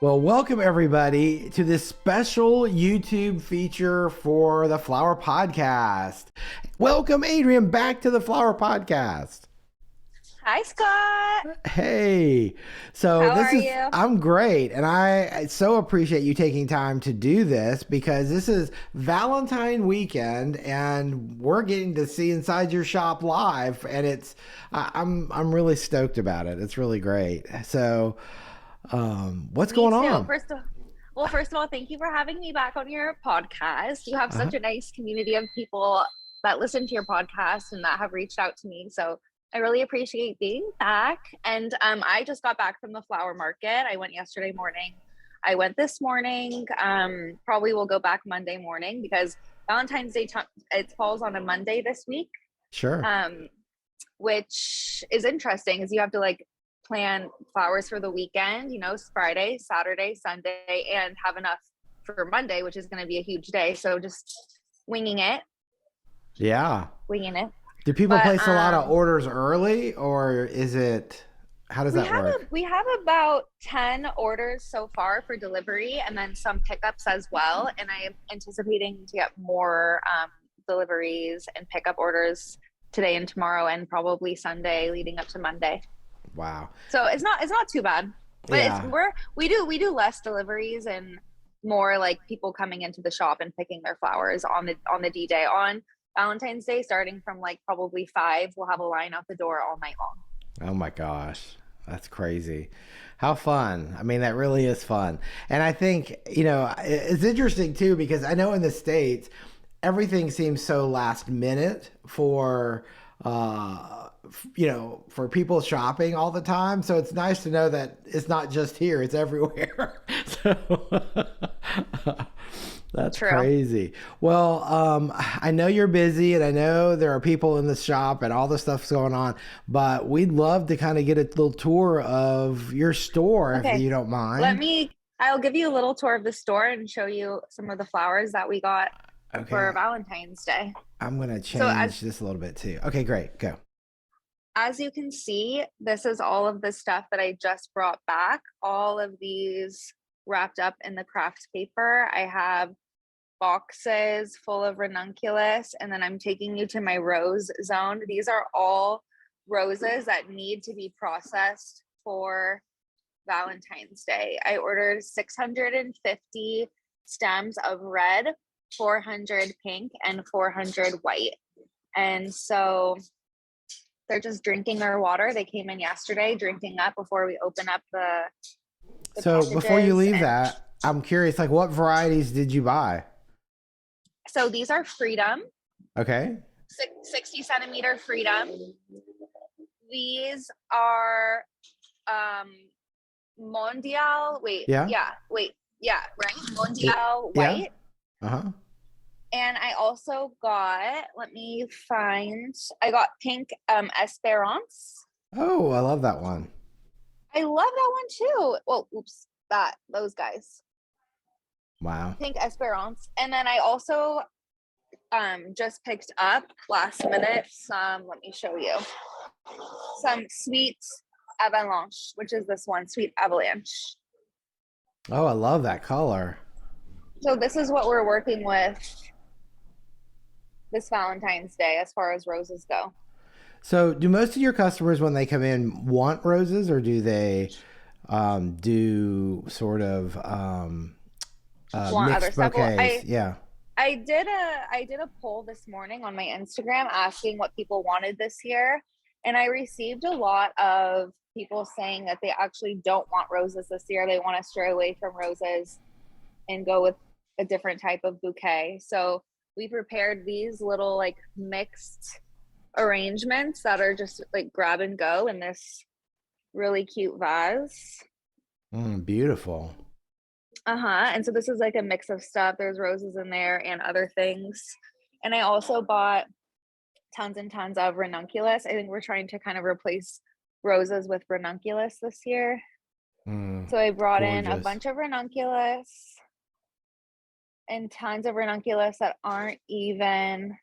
Well, welcome everybody to this special YouTube feature for the Flower Podcast. Welcome, Adrienne, back to the Flower Podcast. Hi, Scott. Hey, so How are you? I'm great, and I so appreciate you taking time to do this because this is Valentine weekend, and we're getting to see inside your shop live, and I'm really stoked about it. It's really great. So, what's Me going too. on? First of all, thank you for having me back on your podcast. You have Uh-huh. such a nice community of people that listen to your podcast and that have reached out to me. So I really appreciate being back. And I just got back from the flower market. I went yesterday morning. I went this morning. Probably will go back Monday morning because Valentine's Day it falls on a Monday this week. Sure. Um, which is interesting because you have to like plan flowers for the weekend, Friday, Saturday, Sunday, and have enough for Monday, which is going to be a huge day. So just winging it, Yeah. winging it. Do people But place a lot of orders early, or how does we that have work? we have about 10 orders so far for delivery, and then some pickups as well. And I am anticipating to get more deliveries and pickup orders today and tomorrow, and probably Sunday leading up to Monday. Wow. So it's not too bad, but Yeah. we do less deliveries and more like people coming into the shop and picking their flowers on the D day on Valentine's Day, starting from like probably 5. We'll have a line out the door all night long. Oh my gosh. That's crazy. How fun. I mean, that really is fun. And I think, it's interesting too, because I know in the States, everything seems so last minute for people shopping all the time. So it's nice to know that it's not just here, it's everywhere. So that's True. crazy. Well, I know you're busy and I know there are people in the shop and all the stuff's going on, but we'd love to kind of get a little tour of your store if Okay. you don't Let mind. me I'll give you a little tour of the store and show you some of the flowers that we got for Okay. Valentine's Day. I'm going to So as change this a little bit too. Okay, great. Go. as you can see, this is all of the stuff that I just brought back. All of these wrapped up in the craft paper. I have boxes full of ranunculus, and then I'm taking you to my rose zone. These are all roses that need to be processed for Valentine's Day. I ordered 650 stems of red, 400 pink, and 400 white. And so they're just drinking their water. They came in yesterday drinking up before we open up the So before you packages. leave And that, I'm curious, like what varieties did you buy? so these are Freedom, Okay. 60 centimeter Freedom. These are um Mondial. Yeah. Yeah, right. It, Mondial yeah. white. Uh-huh. And I also got, I got pink Esperance. Oh, I love that one. I love that one too. Well, oops, those guys. Wow. Pink Esperance. And then I also just picked up last minute some, let me show you, some sweet avalanche, which is this one, sweet avalanche. Oh, I love that color. So this is what we're working with this Valentine's Day as far as roses go. So, do most of your customers, when they come in, want roses, or do they do sort of Want other mixed stuff? Well, bouquets? Yeah. I did a poll this morning on my Instagram asking what people wanted this year, and I received a lot of people saying that they actually don't want roses this year. They want to stray away from roses and go with a different type of bouquet. So we prepared these little like mixed arrangements that are just like grab and go in this really cute vase. Beautiful. Uh-huh. And so this is like a mix of stuff. There's roses in there and other things. And I also bought tons and tons of ranunculus. I think we're trying to kind of replace roses with ranunculus this year. Mm, So I brought in a gorgeous. bunch of ranunculus and tons of ranunculus that aren't even.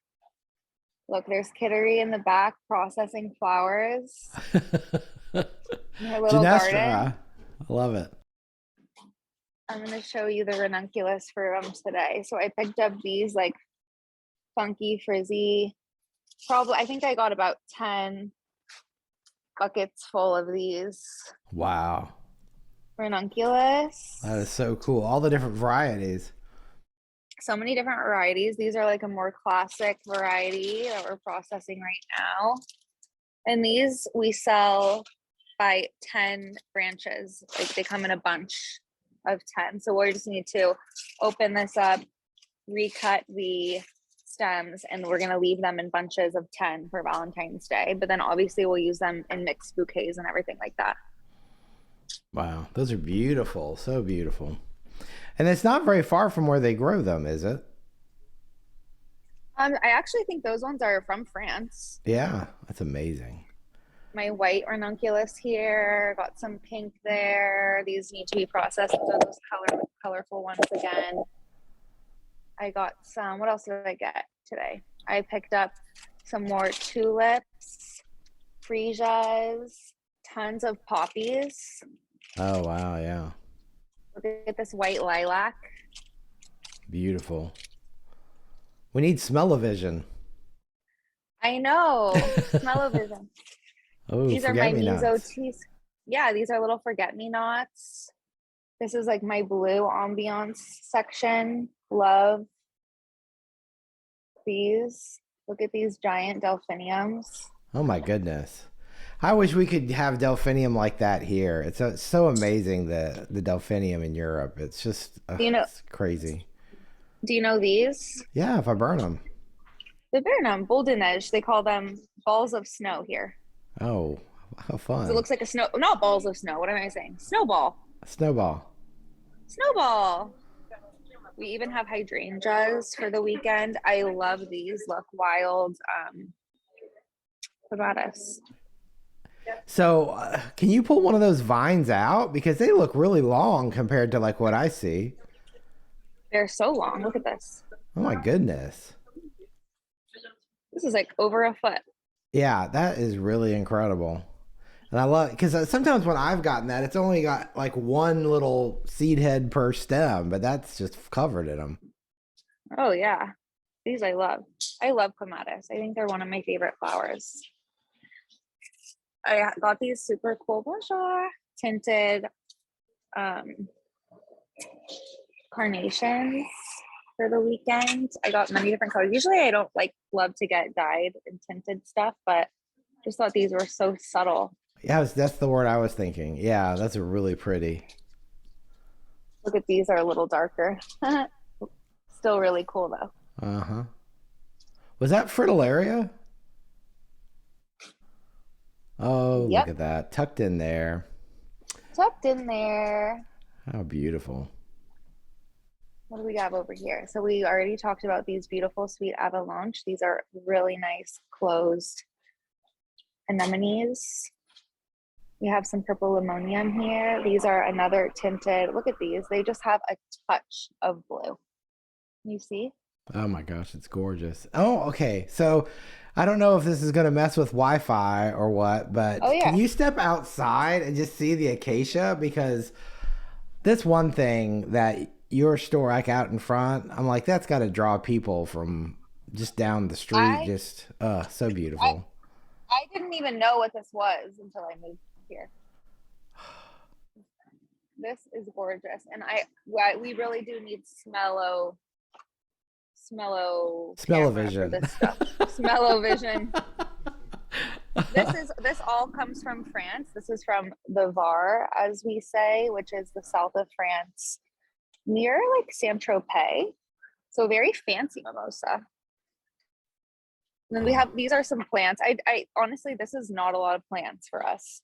Look, there's Kittery in the back processing flowers in her little garden. Ginestra. I love it. I'm gonna show you the ranunculus for today. So I picked up these like funky frizzy. Probably I think I got about 10 buckets full of these Wow. ranunculus. That is so cool. All the different varieties. So many different varieties. These are like a more classic variety that we're processing right now. And these we sell by 10 branches. Like they come in a bunch of 10. So we just need to open this up, recut the stems, and we're going to leave them in bunches of 10 for Valentine's Day. But then obviously we'll use them in mixed bouquets and everything like that. Wow. Those are beautiful. So beautiful. And it's not very far from where they grow them, is it? I actually think those ones are from France. Yeah. That's amazing. My white ranunculus here, got some pink there. These need to be processed. Those are those colorful ones again. I got some, what else did I get today? I picked up some more tulips, freesias, tons of poppies. Oh, wow. Yeah. Look at this white lilac. Beautiful. We need smell-o-vision. I know, smell-o-vision. Oh, These are my forget-me-nots. mesotes. Yeah, these are little forget-me-nots. This is like my blue ambiance section. Love these. Look at these giant delphiniums. Oh my goodness. I wish we could have delphinium like that here. It's so amazing the delphinium in Europe. It's just Do you know it's crazy. do you know these? Yeah, if I burn them. The Burnham, Boldenage, they call them balls of snow here. Oh, how So it fun. looks like a snow, not balls of snow. What am I saying? Snowball. Snowball. Snowball. We even have hydrangeas for the weekend. I love these. Look, wild clematis. So, can you pull one of those vines out? Because they look really long compared to like what I see. They're so long. Look at this. Oh my goodness. This is like over a foot. Yeah, that is really incredible. And I love because sometimes when I've gotten that, it's only got like one little seed head per stem, but that's just covered in them. Oh yeah. These I love. I love clematis. I think they're one of my favorite flowers. I got these super cool bonjour tinted carnations for the weekend. I got many different colors. Usually I don't like love to get dyed and tinted stuff, but just thought these were so subtle. Yeah, that's the word I was thinking. Yeah, that's really pretty. Look at these are a little darker. Still really cool though. Uh huh. Was that fritillaria? Oh, look Yep, at that. Tucked in there. tucked in there. How beautiful. What do we have over here? So we already talked about these beautiful sweet avalanche. These are really nice closed anemones. We have some purple limonium here. These are another tinted. Look at these. They just have a touch of blue. You see? Oh my gosh, it's gorgeous. Oh, okay. So I don't know if this is going to mess with Wi-Fi or what, Oh but can yeah. you step outside and just see the acacia? Because that's one thing that your store, like out in front, I'm like, that's got to draw people from just down the street. I Just, so I beautiful. I didn't even know what this was until I moved here. This is gorgeous. And we really do need smello camera for Smell-o-vision. this stuff. Smello-vision. This all comes from France. This is from the Var, as we say, which is the south of France, near like Saint Tropez. So very fancy mimosa. And then we have these are some plants. I honestly, this is not a lot of plants for us.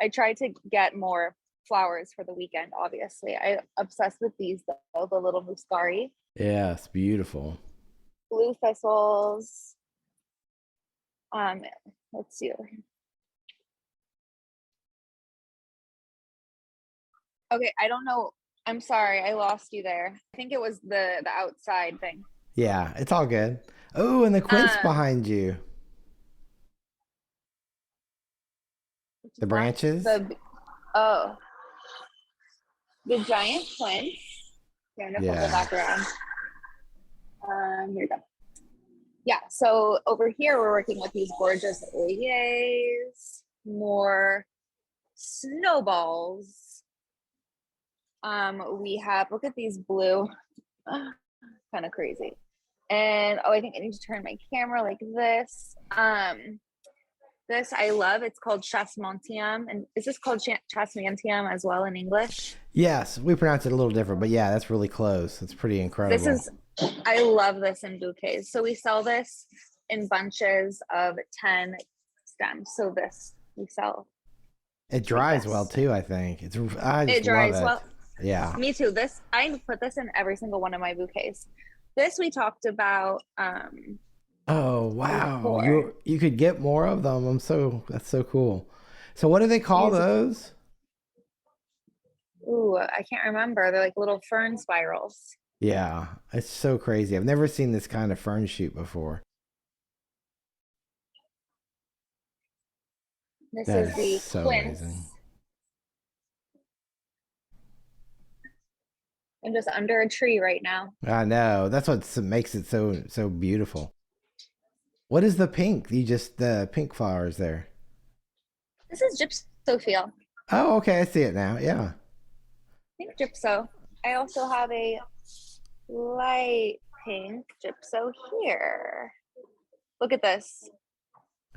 I tried to get more flowers for the weekend. Obviously, I obsessed with these though. The little muscari, Yes, beautiful. blue thistles. Um, let's see. Okay, I don't know. I'm sorry, I lost you there. I think it was the outside thing. Yeah, it's all good. Oh, and the quince Um, behind you. which The is that? branches. The oh, the giant twins. Here, I'm gonna flip it Yeah. back around. Here we go. Yeah, so over here we're working with these gorgeous oyers, more snowballs. We have, look at these blue, kind of crazy. And oh, I think I need to turn my camera like this. This I love. It's called chasmontium. And is this called chasmontium as well in English? Yes, we pronounce it a little different, but yeah, that's really close. It's pretty This incredible. is, I love this in bouquets. So we sell this in bunches of 10 stems. So this we sell It like dries well this. too, I think. I It just love dries it. well. Yeah. Me too. This I put this in every single one of my bouquets. This we talked about Oh, wow. before. You could get more of them. That's so cool. So what do they call These, those? ooh, I can't remember. They're like little fern spirals. Yeah, it's so crazy. I've never seen this kind of fern shoot before. This That is is the so amazing. quince. I'm just under a tree right now. I know. That's what makes it so beautiful. What is the pink? The pink flowers there. This is gypsophil. Oh, okay, I see it now. Yeah. Pink gypso. I also have a light pink gypso here. Look at this.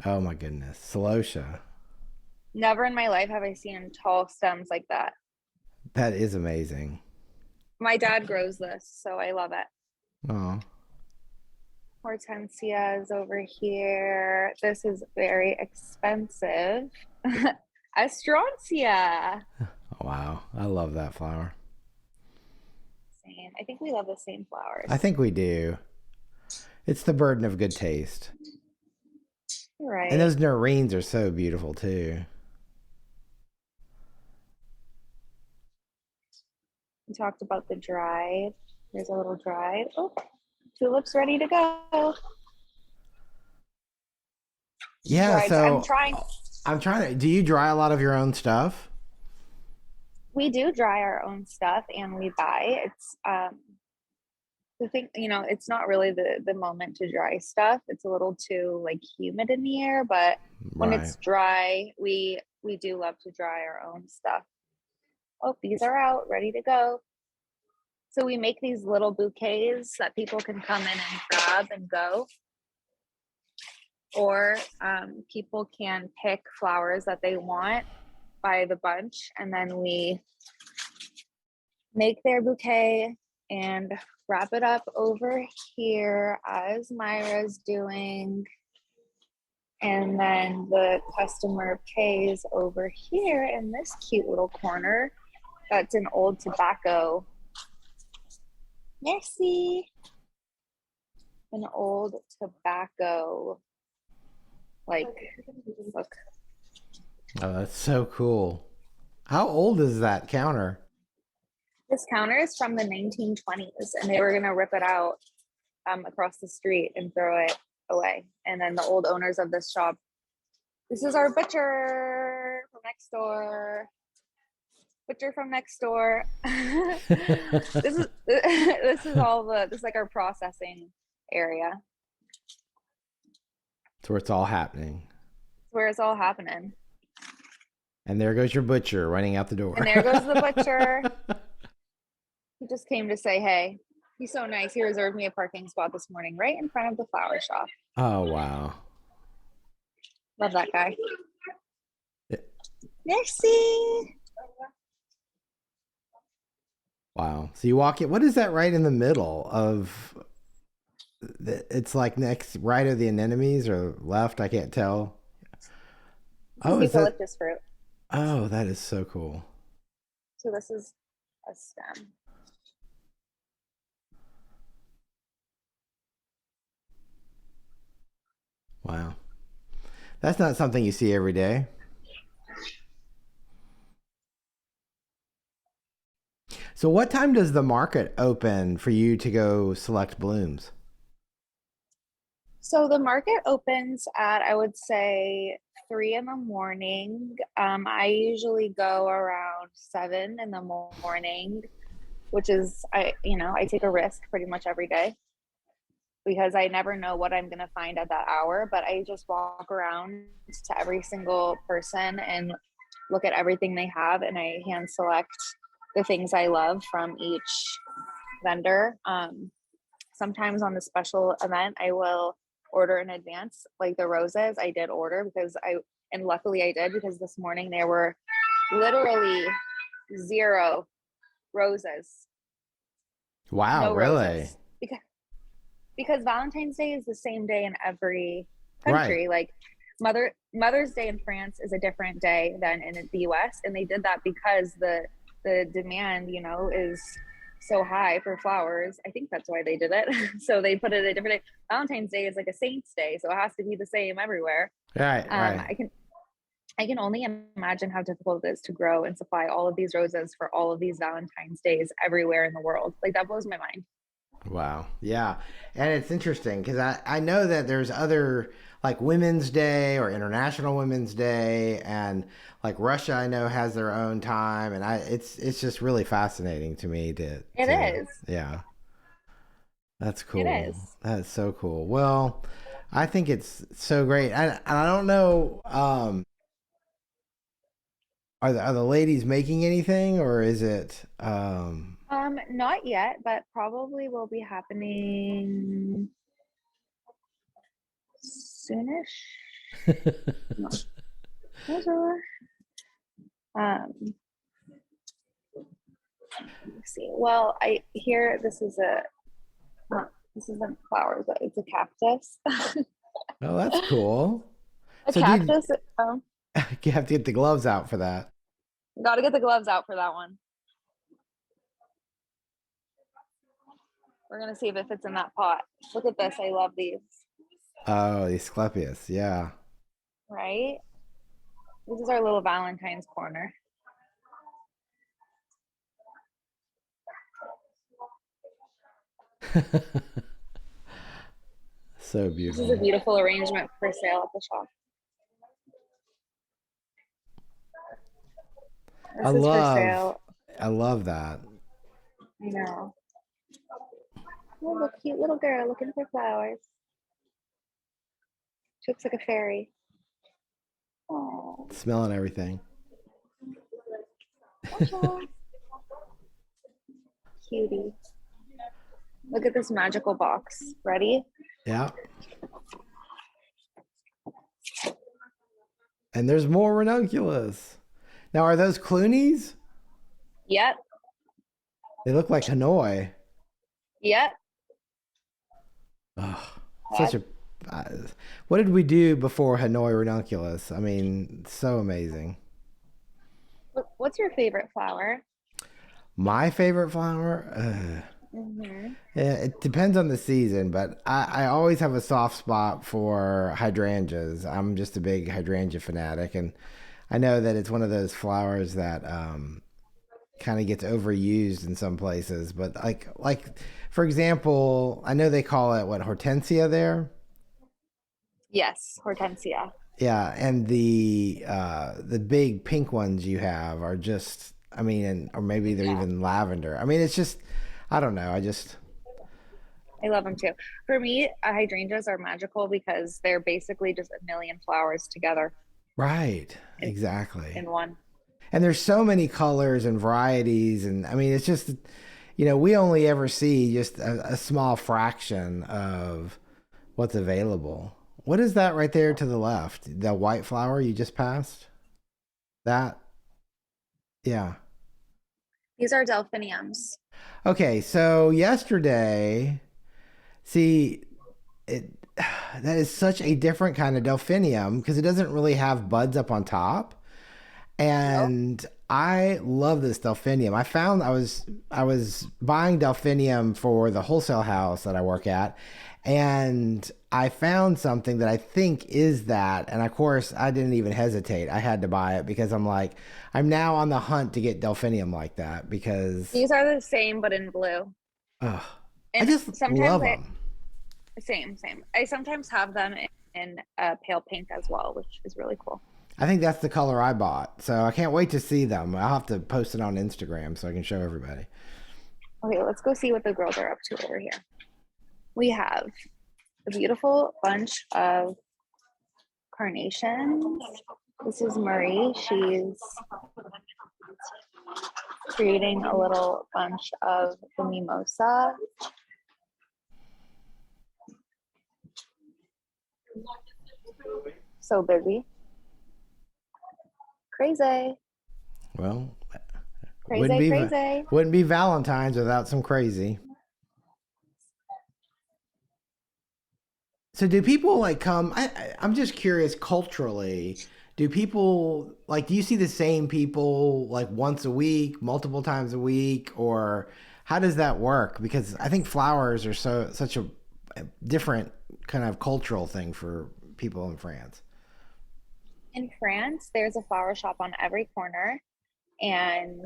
Oh my goodness. Celosia. Never in my life have I seen tall stems like that. That is amazing. My dad grows this, so I love it. Oh. Hortensias over here. This is very expensive. Astrontia. Wow. I love that flower. Same. I think we love the same I flowers. think we do. It's the burden of good taste. And Right. those nerines are so beautiful too. We talked about the dried. There's a little dried. Oh, tulips ready to go. Yeah, Dried. I'm so trying. I'm trying to. Do you dry a lot of your own stuff? We do dry our own stuff and we buy. It's the thing, it's not really the moment to dry stuff. It's a little too like humid in the air, but when Right. it's dry, we do love to dry our own stuff. Oh, these are out, ready to go. So we make these little bouquets that people can come in and grab and go, or people can pick flowers that they want by the bunch, and then we make their bouquet and wrap it up over here as Myra's doing. And then the customer pays over here in this cute little corner. That's an old tobacco. Merci. An old tobacco. Like, look. Oh, that's so cool. How old is that counter? This counter is from the 1920s, and they were going to rip it out across the street and throw it away. And then the old owners of this shop, this is our butcher from next door. Butcher from next door. This is all this is like our processing area. It's where it's all happening. It's where it's all happening. And there goes your butcher running out the door. And there goes the butcher. He just came to say, hey, he's so nice. He reserved me a parking spot this morning right in front of the flower shop. Oh, wow. Love that guy. Merci. Wow. So you walk it. What is that right in the middle of? It's like next, right of the anemones or left. I can't tell. This Oh, is is that? eucalyptus fruit. Oh, that is so cool. So this is a stem. Wow. That's not something you see every day. So what time does the market open for you to go select blooms? So the market opens at, I would say, 3 in the morning. I usually go around 7 in the morning, which is I take a risk pretty much every day because I never know what I'm going to find at that hour, but I just walk around to every single person and look at everything they have, and I hand select the things I love from each vendor. Sometimes on the special event, I will order in advance, like the roses. I did order and luckily I did, because this morning there were literally 0 roses, Wow, no really? roses, because Valentine's Day is the same day in every Right. country. Like Mother's Day in France is a different day than in the US, and they did that because the demand, is so high for flowers. I think that's why they did it. So they put it a different day. Valentine's Day is like a saint's day, so it has to be the same everywhere. Right, right. I can only imagine how difficult it is to grow and supply all of these roses for all of these Valentine's days everywhere in the world. Like that blows my mind. Wow. Yeah. And it's interesting because I know that there's other like Women's Day or International Women's Day, and like Russia I know has their own time, and it's just really fascinating to me It to is. yeah. That's It cool. is. That's so cool. Well, I think it's so great. And I don't know are the ladies making anything, or is it Not yet, but probably will be happening soonish. Not sure. Um, let's see. Well, I hear this isn't flowers, but it's a cactus. Oh, that's cool. A So do you, cactus. you have to get the gloves out for that? Got to get the gloves out for that one. We're gonna see if it fits in that pot. Look at this. I love these. Oh, the Asclepius. Yeah. Right? This is our little Valentine's corner. So This is a beautiful. beautiful arrangement for sale at the shop. I This is for love sale. I love that. I know. Oh, look, cute little girl looking for flowers. She looks like a fairy. Oh, Smelling everything. cutie. Look at this magical box. Ready? Yeah. And there's more ranunculus. Now, are those Clooney's? Yep. They look like Hanoi. Yep. Oh, such a. Uh, what did we do before Hanoi ranunculus? I mean, so amazing. What's your favorite flower? My favorite flower? Mm-hmm. Yeah, it depends on the season, but I always have a soft spot for hydrangeas. I'm just a big hydrangea fanatic, and I know that it's one of those flowers that kind of gets overused in some places. But like for example, I know they call it what, hortensia there. Yes, hortensia. Yeah, and the big pink ones you have are just, I mean, or maybe they're Yeah, even lavender. I mean, it's just, I don't know. I just I love them too. For me, hydrangeas are magical because they're basically just a million flowers together right, in exactly. one. And there's so many colors and varieties, and I mean, it's just, you know, we only ever see just a small fraction of what's available. What is that right there to the left? The white flower you just passed? That? Yeah. These are delphiniums. Okay, so yesterday, see, it that is such a different kind of delphinium because it doesn't really have buds up on top. Nope. And I love this delphinium. I was buying delphinium for the wholesale house that I work at, and I found something that I think is that. And of course, I didn't even hesitate. I had to buy it because I'm like, I'm now on the hunt to get delphinium like that because These are the same but in blue. ugh, I And just sometimes love them. same. I sometimes have them in pale pink as well, which is really cool. I think that's the color I bought. So I can't wait to see them. I'll have to post it on Instagram so I can show everybody. Okay, let's go see what the girls are up to over here. We have a beautiful bunch of carnations. This is Marie. She's creating a little bunch of the mimosa. So busy. Crazy. Well, wouldn't Crazy, be crazy. wouldn't be Valentine's without some crazy. So do people like come? I'm just curious culturally. Do people like? Do you see the same people like once a week, multiple times a week, or how does that work? Because I think flowers are such a different kind of cultural thing for people in France. In France, there's a flower shop on every corner, and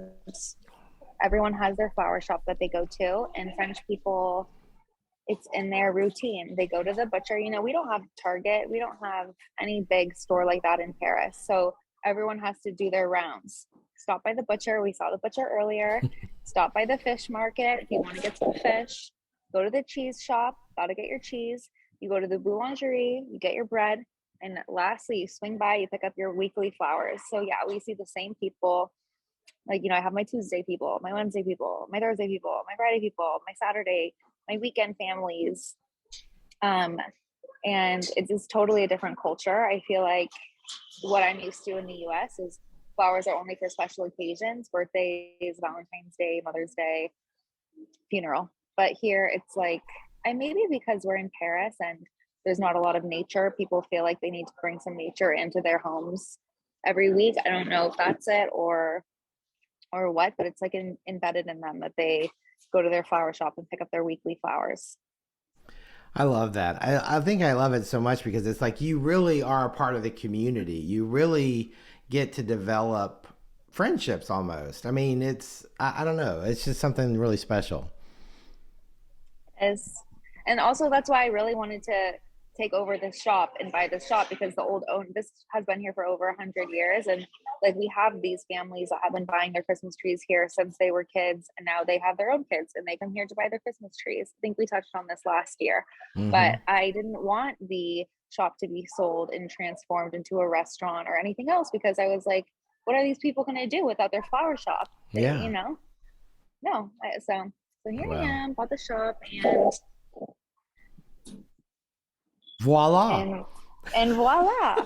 everyone has their flower shop that they go to. And French people, it's in their routine. They go to the butcher. You know, we don't have Target, we don't have any big store like that in Paris. So everyone has to do their rounds. Stop by the butcher. We saw the butcher earlier. Stop by the fish market if you want to get some fish. Go to the cheese shop. Gotta get your cheese. You go to the boulangerie. You get your bread. And lastly, you swing by. You pick up your weekly flowers. So yeah, we see the same people. Like, you know, I have my Tuesday people, my Wednesday people, my Thursday people, my Friday people, my Saturday, my weekend families. Um, and it's totally a different culture. I feel like what I'm used to in the US is flowers are only for special occasions, birthdays, Valentine's Day, Mother's Day, funeral. But here it's like, and maybe because we're in Paris and there's not a lot of nature, people feel like they need to bring some nature into their homes every week. I don't know if that's it or what, but it's like embedded in them that they go to their flower shop and pick up their weekly flowers. I love that. I think I love it so much because it's like you really are a part of the community. You really get to develop friendships almost. I mean, I don't know. It's just something really special. Is and also that's why I really wanted to take over this shop and buy this shop because the old own this has been here for over 100 years, and like we have these families that have been buying their Christmas trees here since they were kids, and now they have their own kids and they come here to buy their Christmas trees. I think we touched on this last year, Hmm. but I didn't want the shop to be sold and transformed into a restaurant or anything else because I was like, what are these people going to do without their flower shop? Yeah. You know, no. So here I Well, am, bought the shop, and voila. and and voila.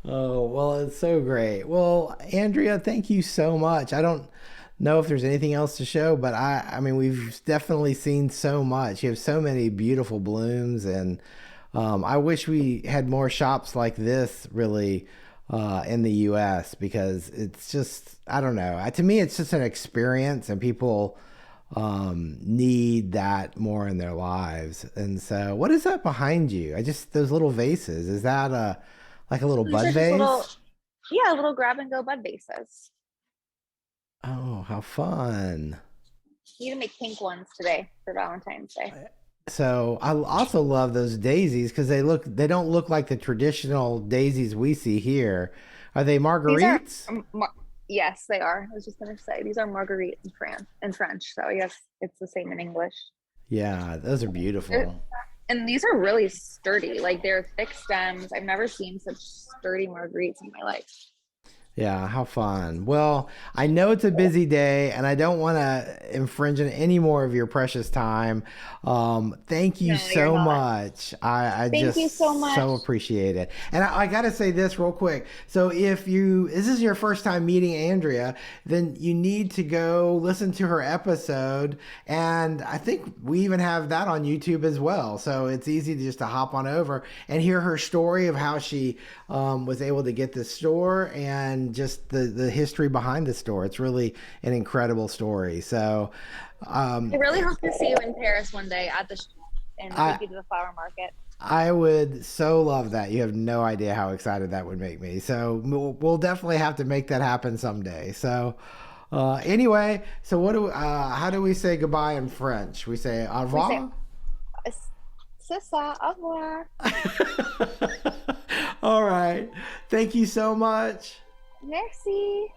Oh, well, it's so great. Well, Andrea, thank you so much. I don't know if there's anything else to show, but I mean, we've definitely seen so much. You have so many beautiful blooms, and I wish we had more shops like this really in the U.S. because it's just, I don't know. To me, it's just an experience, and people need that more in their lives. And so, what is that behind you? I just those little vases. Is that like a little These bud are just little, vase? yeah, little grab and go bud bases. Oh, how fun! Need to make pink ones today for Valentine's Day. So I also love those daisies because they don't look like the traditional daisies we see here. Are they These are, marguerites? yes, they are. I was just gonna say these are marguerite in French. So yes, it's the same in English. Yeah, those are They're, beautiful. and these are really sturdy. Like they're thick stems. I've never seen such sturdy marguerites in my life. Yeah, how fun. Well, I know it's a busy day and I don't want to infringe on any more of your precious time. Thank you No, you're so not. much. I Thank you so just much. so appreciate it. And I got to say this real quick. So if this is your first time meeting Andrea, then you need to go listen to her episode. And I think we even have that on YouTube as well. So it's easy to just to hop on over and hear her story of how she was able to get this store and just the history behind the store. It's really an incredible story. So I um, really hope to see you in Paris one day at and I take you to the flower market. I would so love that. You have no idea how excited that would make me. So we'll definitely have to make that happen someday. So anyway, so how do we say goodbye in French? We say au We say, revoir. c'est ça, au revoir. All right. Thank you so much. Merci.